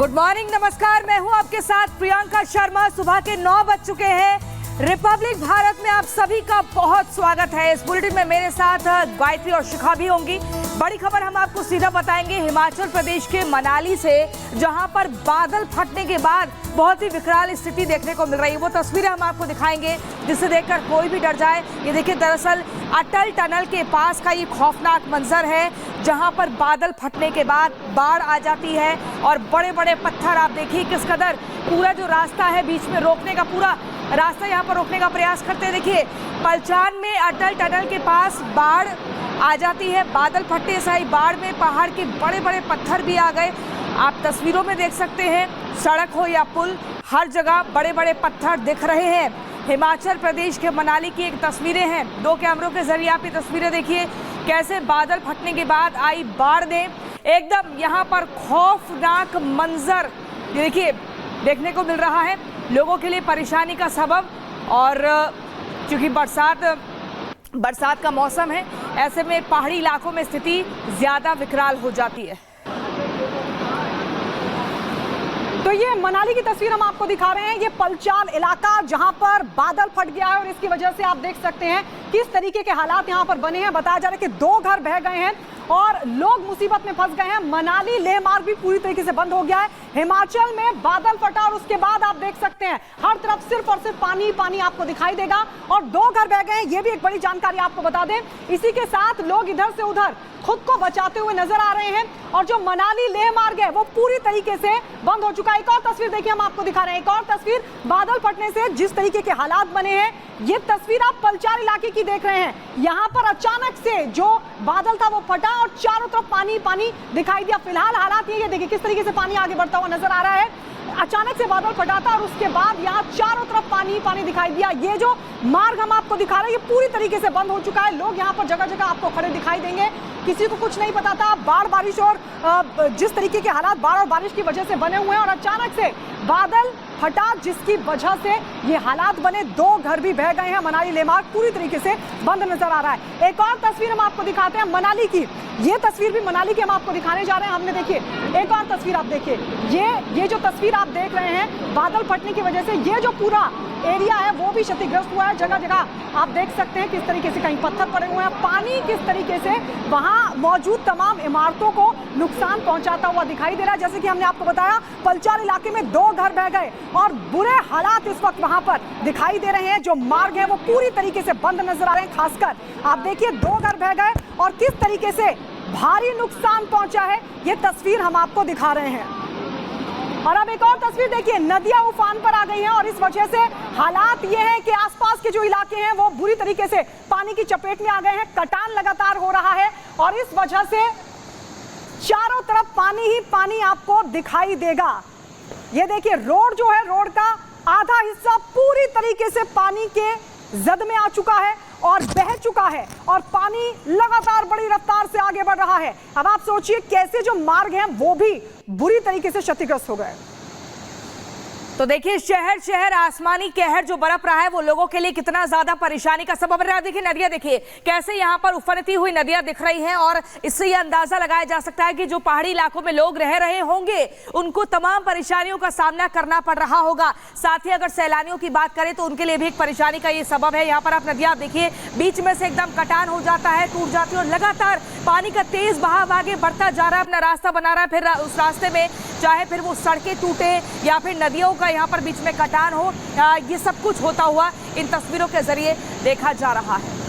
Good morning, नमस्कार। मैं हूं आपके साथ प्रियंका शर्मा। सुबह के 9 बज चुके हैं। रिपब्लिक भारत में आप सभी का बहुत स्वागत है। इस बुलेटिन में मेरे साथ गायत्री और शिखा भी होंगी। बड़ी खबर हम आपको सीधा बताएंगे हिमाचल प्रदेश के मनाली से, जहां पर बादल फटने के बाद बहुत ही विकराल स्थिति देखने को मिल रही है। वो तस्वीरें हम आपको दिखाएंगे जिसे देखकर कोई भी डर जाए। ये देखिए, दरअसल अटल टनल के पास का ये खौफनाक मंजर है, जहां पर बादल फटने के बाद बाढ़ आ जाती है और बड़े बड़े पत्थर, आप देखिए किस कदर पूरा जो रास्ता है बीच में रोकने का, पूरा रास्ता यहाँ पर रोकने का प्रयास करते हैं। देखिए, पलचान में अटल टनल के पास बाढ़ आ जाती है। बादल फटने से ही बाढ़ में पहाड़ के बड़े बड़े पत्थर भी आ गए। आप तस्वीरों में देख सकते हैं, सड़क हो या पुल, हर जगह बड़े बड़े पत्थर दिख रहे हैं। हिमाचल प्रदेश के मनाली की एक तस्वीरें हैं। 2 कैमरों के जरिए आप ये तस्वीरें देखिए, कैसे बादल फटने के बाद आई बाढ़ ने एकदम यहाँ पर खौफनाक मंजर देखिए देखने को मिल रहा है। लोगों के लिए परेशानी का सबब, और क्योंकि बरसात का मौसम है, ऐसे में पहाड़ी इलाकों में स्थिति ज़्यादा विकराल हो जाती है। तो ये मनाली की तस्वीर हम आपको दिखा रहे हैं। ये पलचाल इलाका जहां पर बादल फट गया है और इसकी वजह से आप देख सकते हैं किस तरीके के हालात यहां पर बने हैं। बताया जा रहा है कि 2 घर बह गए हैं और लोग मुसीबत में फंस गए हैं। मनाली लेह मार्ग भी पूरी तरीके से बंद हो गया है। हिमाचल में बादल फटा और उसके बाद आप देख सकते हैं हर तरफ सिर्फ और सिर्फ पानी ही पानी आपको दिखाई देगा और 2 घर बह गए हैं। ये भी एक बड़ी जानकारी आपको बता दें। इसी के साथ लोग इधर से उधर खुद को बचाते हुए नजर आ रहे हैं और जो मनाली लेह मार्ग है वो पूरी तरीके से बंद हो चुका है। एक और तस्वीर देखिए, हम आपको दिखा रहे हैं। एक और तस्वीर, बादल फटने से जिस तरीके के हालात बने हैं, ये तस्वीर आप पलचाल इलाके की देख रहे हैं। यहाँ पर अचानक से जो बादल था वो फटा और चारों तरफ पानी पानी दिखाई दिया। फिलहाल हालात ये देखिए किस तरीके से पानी आगे बढ़ता हुआ नजर आ रहा है। अचानक से बादल फटा था और उसके बाद यहाँ चारों तरफ पानी पानी दिखाई दिया। ये जो मार्ग हम आपको दिखा रहे हैं ये पूरी तरीके से बंद हो चुका है। लोग यहाँ पर जगह जगह आपको खड़े दिखाई देंगे। किसी को कुछ नहीं पता था। बाढ़, बारिश और जिस तरीके के हालात बाढ़ और बारिश की वजह से बने हुए हैं और अचानक से बादल फटा जिसकी वजह से ये हालात बने। 2 घर भी बह गए हैं। मनाली लेह मार्ग पूरी तरीके से बंद नजर आ रहा है। एक और तस्वीर हम आपको दिखाते हैं मनाली की। ये तस्वीर भी मनाली की हम आपको दिखाने जा रहे हैं। हमने देखिए एक और तस्वीर आप देखिए, ये जो तस्वीर आप देख रहे हैं, बादल फटने की वजह से ये जो पूरा एरिया है वो भी क्षतिग्रस्त हुआ है। जगह जगह आप देख सकते हैं किस तरीके से कहीं पत्थर पड़े हुए हैं। पानी किस तरीके से वहां मौजूद तमाम इमारतों को नुकसान पहुंचाता हुआ दिखाई दे रहा है। जैसे कि हमने आपको बताया, पलचाल इलाके में 2 घर बह गए और बुरे हालात इस वक्त वहां पर दिखाई दे रहे हैं। जो मार्ग है वो पूरी तरीके से बंद नजर आ रहे हैं। खासकर आप देखिए 2 घर बह गए और किस तरीके से भारी नुकसान पहुंचा है, ये तस्वीर हम आपको दिखा रहे हैं। और अब एक और तस्वीर देखिए, नदियां उफान पर आ गई हैं और इस वजह से हालात ये हैं कि आसपास के जो इलाके हैं वो बुरी तरीके से पानी की चपेट में आ गए हैं। कटान लगातार हो रहा है और इस वजह से चारों तरफ पानी ही पानी आपको दिखाई देगा। ये देखिए, रोड जो है, रोड का आधा हिस्सा पूरी तरीके से पानी के जद में आ चुका है और बह चुका है और पानी लगातार बड़ी रफ्तार से आगे बढ़ रहा है। अब आप सोचिए कैसे जो मार्ग हैं वो भी बुरी तरीके से क्षतिग्रस्त हो गए। तो देखिए, शहर शहर आसमानी कहर जो बरप रहा है वो लोगों के लिए कितना ज्यादा परेशानी का सबब रहा है। देखिए नदियां, देखिए कैसे यहाँ पर उफनती हुई नदियां दिख रही हैं और इससे ये अंदाजा लगाया जा सकता है कि जो पहाड़ी इलाकों में लोग रह रहे होंगे उनको तमाम परेशानियों का सामना करना पड़ रहा होगा। साथ ही अगर सैलानियों की बात करें तो उनके लिए भी एक परेशानी का ये सबब है। यहाँ पर आप नदियां देखिए, बीच में से एकदम कटान हो जाता है, टूट जाती है और लगातार पानी का तेज बहाव आगे बढ़ता जा रहा है, अपना रास्ता बना रहा है। फिर उस रास्ते में चाहे फिर वो सड़कें टूटे या फिर नदियों का यहाँ पर बीच में कटान हो, ये सब कुछ होता हुआ इन तस्वीरों के जरिए देखा जा रहा है।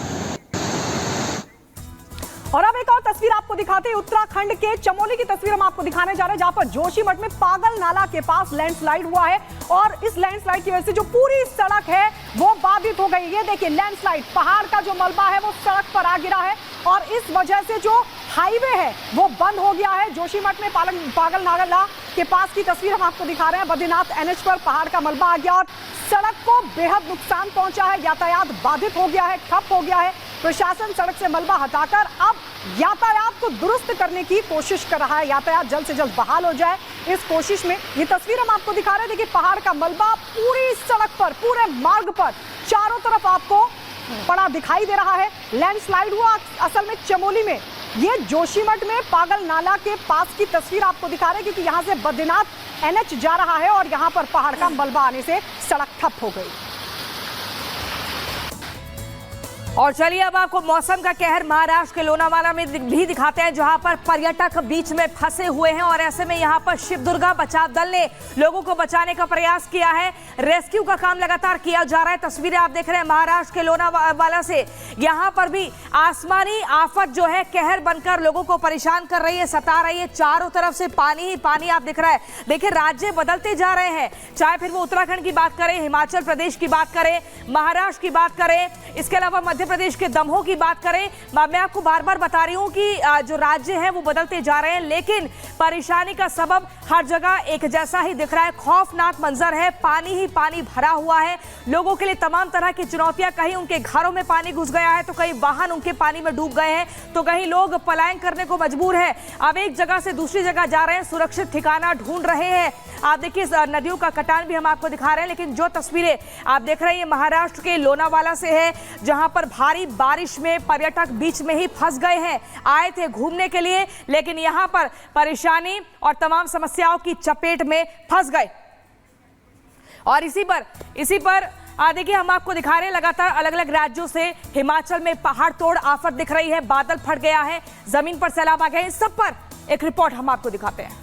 और अब एक और तस्वीर आपको दिखाते हैं, उत्तराखंड के चमोली की तस्वीर हम आपको दिखाने जा रहे हैं, जहां पर जोशीमठ में पागल नाला के पास लैंडस्लाइड हुआ है और इस लैंडस्लाइड की वजह से जो पूरी सड़क है वो बाधित हो गई। ये देखिए लैंडस्लाइड, पहाड़ का जो मलबा है वो सड़क पर आ गिरा है और इस वजह से जो हाईवे है वो बंद हो गया है। जोशीमठ में पागल नाला के पास की तस्वीर हम आपको दिखा रहे हैं। बद्रीनाथ एनएच पर पहाड़ का मलबा आ गया और सड़क को बेहद नुकसान पहुंचा है। यातायात बाधित हो गया है, ठप हो गया है। प्रशासन सड़क से मलबा हटाकर अब यातायात को दुरुस्त करने की कोशिश कर रहा है। यातायात जल्द से जल्द बहाल हो जाए, इस कोशिश में ये तस्वीर हम आपको दिखा रहे हैं। देखिए पहाड़ का मलबा पूरी सड़क पर, पूरे मार्ग पर चारों तरफ आपको पड़ा दिखाई दे रहा है। लैंडस्लाइड हुआ असल में चमोली में, ये जोशीमठ में पागल नाला के पास की तस्वीर आपको दिखा रहे हैं, क्योंकि यहाँ से बद्रीनाथ एनएच जा रहा है और यहाँ पर पहाड़ का मलबा आने से सड़क ठप हो गई। और चलिए अब आपको मौसम का कहर महाराष्ट्र के लोनावाला में भी दिखाते हैं, जहां पर पर्यटक बीच में फंसे हुए हैं और ऐसे में यहां पर शिव दुर्गा बचाव दल ने लोगों को बचाने का प्रयास किया है। रेस्क्यू का काम लगातार किया जा रहा है। तस्वीरें आप देख रहे हैं महाराष्ट्र के लोनावाला से। यहां पर भी आसमानी आफत जो है कहर बनकर लोगों को परेशान कर रही है, सता रही है। चारों तरफ से पानी ही पानी आप दिख रहा है। देखिए राज्य बदलते जा रहे हैं, चाहे फिर वो उत्तराखंड की बात करें, हिमाचल प्रदेश की बात करें, महाराष्ट्र की बात करें, इसके अलावा मध्य प्रदेश के दमोह की बात करें। मैं आपको बार बार बता रही हूं कि जो राज्य हैं वो बदलते जा रहे हैं, लेकिन परेशानी का सबब हर जगह एक जैसा ही दिख रहा है। खौफनाक मंजर है, पानी ही पानी भरा हुआ है। लोगों के लिए तमाम तरह की चुनौतियां, कहीं उनके घरों में पानी घुस गया है तो कहीं वाहन उनके पानी में डूब गए हैं, तो कहीं लोग पलायन करने को मजबूर है। अब एक जगह से दूसरी जगह जा रहे हैं, सुरक्षित ठिकाना ढूंढ रहे हैं। आप देखिए नदियों का कटान भी हम आपको दिखा रहे हैं, लेकिन जो तस्वीरें आप देख रहे हैं ये महाराष्ट्र के लोनावाला से है, जहां पर भारी बारिश में पर्यटक बीच में ही फंस गए हैं। आए थे घूमने के लिए, लेकिन यहां पर परेशानी और तमाम समस्याओं की चपेट में फंस गए। और इसी पर देखिए हम आपको दिखा रहे हैं लगातार अलग अलग राज्यों से हिमाचल में पहाड़ तोड़ आफत दिख रही है, बादल फट गया है, जमीन पर सैलाब आ गए। इन सब पर एक रिपोर्ट हम आपको दिखाते हैं।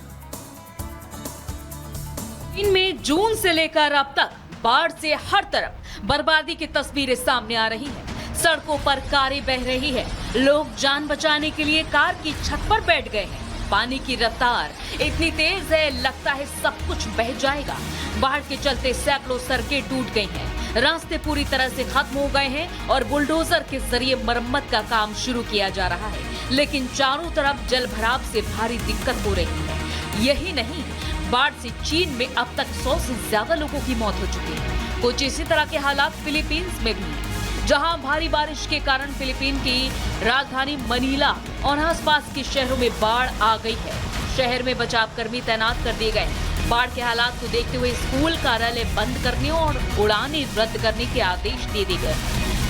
इनमें जून से लेकर अब तक बाढ़ से हर तरफ बर्बादी की तस्वीरें सामने आ रही हैं। सड़कों पर कारें बह रही है, लोग जान बचाने के लिए कार की छत पर बैठ गए हैं। पानी की रफ्तार इतनी तेज है, लगता है सब कुछ बह जाएगा। बाढ़ के चलते सैकड़ों सड़कें टूट गई हैं, रास्ते पूरी तरह से खत्म हो गए हैं और बुलडोजर के जरिए मरम्मत का काम शुरू किया जा रहा है, लेकिन चारों तरफ जल भराव से भारी दिक्कत हो रही है। यही नहीं, बाढ़ से चीन में अब तक 100 से ज्यादा लोगों की मौत हो चुकी है। कुछ इसी तरह के हालात फिलीपींस में भी, जहां भारी बारिश के कारण फिलीपीन की राजधानी मनीला और आसपास के शहरों में बाढ़ आ गई है। शहर में बचाव कर्मी तैनात कर दिए गए हैं। बाढ़ के हालात को देखते हुए स्कूल कार्यालय बंद करने और उड़ानें रद्द करने के आदेश दे दिए गए।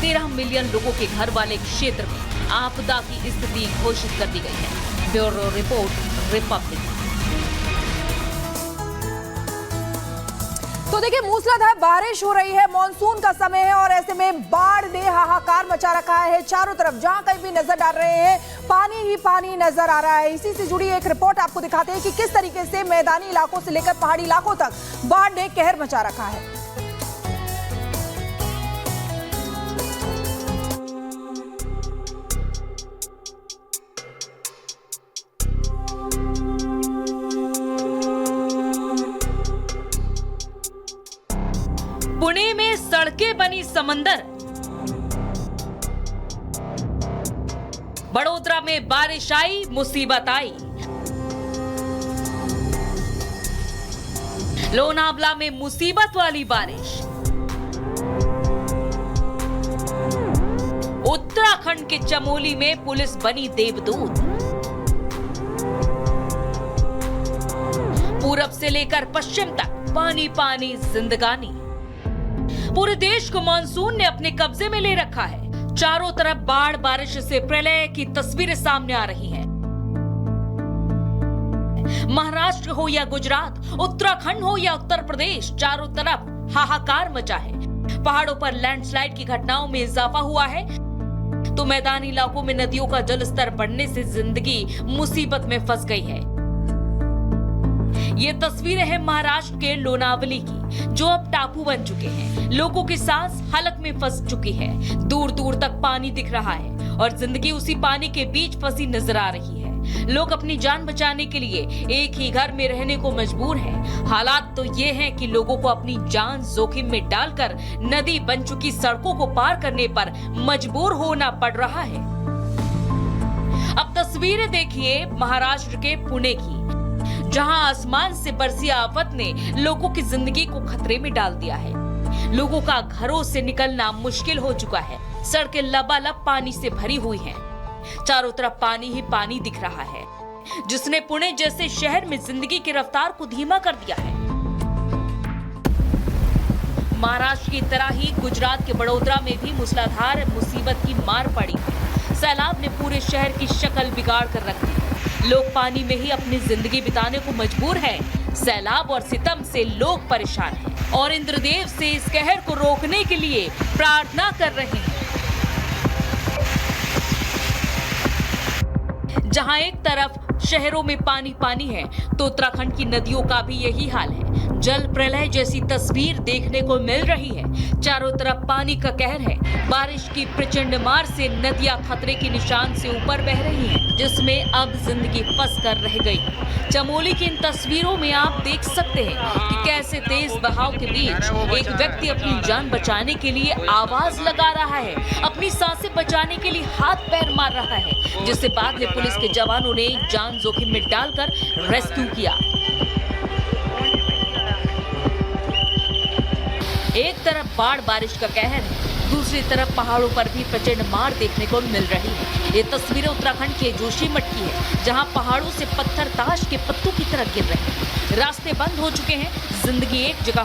13 मिलियन लोगों के घर वाले क्षेत्र में आपदा की स्थिति घोषित कर दी गई है। Bureau report, Republic. तो देखिए मूसलाधार बारिश हो रही है, मॉनसून का समय है और ऐसे में बाढ़ ने हाहाकार मचा रखा है। चारों तरफ जहां कहीं भी नजर डाल रहे हैं पानी ही पानी नजर आ रहा है। इसी से जुड़ी एक रिपोर्ट आपको दिखाते हैं कि किस तरीके से मैदानी इलाकों से लेकर पहाड़ी इलाकों तक बाढ़ ने कहर मचा रखा है। पुणे में सड़कें बनी समंदर, बड़ोदरा में बारिश आई मुसीबत आई, लोनावला में मुसीबत वाली बारिश, उत्तराखंड के चमोली में पुलिस बनी देवदूत, पूरब से लेकर पश्चिम तक पानी पानी जिंदगानी। पूरे देश को मानसून ने अपने कब्जे में ले रखा है। चारों तरफ बाढ़ बारिश से प्रलय की तस्वीरें सामने आ रही हैं। महाराष्ट्र हो या गुजरात, उत्तराखंड हो या उत्तर प्रदेश, चारों तरफ हाहाकार मचा है। पहाड़ों पर लैंडस्लाइड की घटनाओं में इजाफा हुआ है तो मैदानी इलाकों में नदियों का जलस्तर बढ़ने से जिंदगी मुसीबत में फंस गई है। ये तस्वीरें हैं महाराष्ट्र के लोनावली की, जो अब टापू बन चुके हैं। लोगों की सांस हलक में फंस चुकी है। दूर दूर तक पानी दिख रहा है और जिंदगी उसी पानी के बीच फंसी नजर आ रही है। लोग अपनी जान बचाने के लिए एक ही घर में रहने को मजबूर हैं। हालात तो ये हैं कि लोगों को अपनी जान जोखिम में डालकर नदी बन चुकी सड़कों को पार करने पर मजबूर होना पड़ रहा है। अब तस्वीरें देखिए महाराष्ट्र के पुणे की, जहां आसमान से बरसी आफत ने लोगों की जिंदगी को खतरे में डाल दिया है। लोगों का घरों से निकलना मुश्किल हो चुका है। सड़कें लबालब पानी से भरी हुई हैं। चारों तरफ पानी ही पानी दिख रहा है, जिसने पुणे जैसे शहर में जिंदगी की रफ्तार को धीमा कर दिया है। महाराष्ट्र की तरह ही गुजरात के बड़ोदरा में भी मूसलाधार मुसीबत की मार पड़ी। सैलाब ने पूरे शहर की शक्ल बिगाड़ कर रख दी। लोग पानी में ही अपनी जिंदगी बिताने को मजबूर हैं। सैलाब और सितम से लोग परेशान हैं और इंद्रदेव से इस कहर को रोकने के लिए प्रार्थना कर रहे हैं। जहां एक तरफ शहरों में पानी पानी है तो उत्तराखंड की नदियों का भी यही हाल है। जल प्रलय जैसी तस्वीर देखने को मिल रही है। चारों तरफ पानी का कहर है। बारिश की प्रचंड मार से नदियां खतरे के निशान से ऊपर बह रही हैं, जिसमें अब जिंदगी फंस कर रह गई है। चमोली की इन तस्वीरों में आप देख सकते हैं कि कैसे तेज बहाव के बीच एक व्यक्ति अपनी जान बचाने के लिए आवाज लगा रहा है, अपनी सांसें बचाने के लिए हाथ पैर मार रहा है, जिससे बाद में पुलिस के जवानों ने जान जोखिम में डालकर रेस्क्यू किया। एक तरफ बाढ़ बारिश का कहर है, दूसरी तरफ पहाड़ों पर भी प्रचंड मार देखने को मिल रही है। ये तस्वीरें उत्तराखंड के जोशीमठ की है, जहां पहाड़ों से पत्थर ताश के पत्तों की तरह गिर रहे हैं। रास्ते बंद हो चुके हैं, जिंदगी एक जगह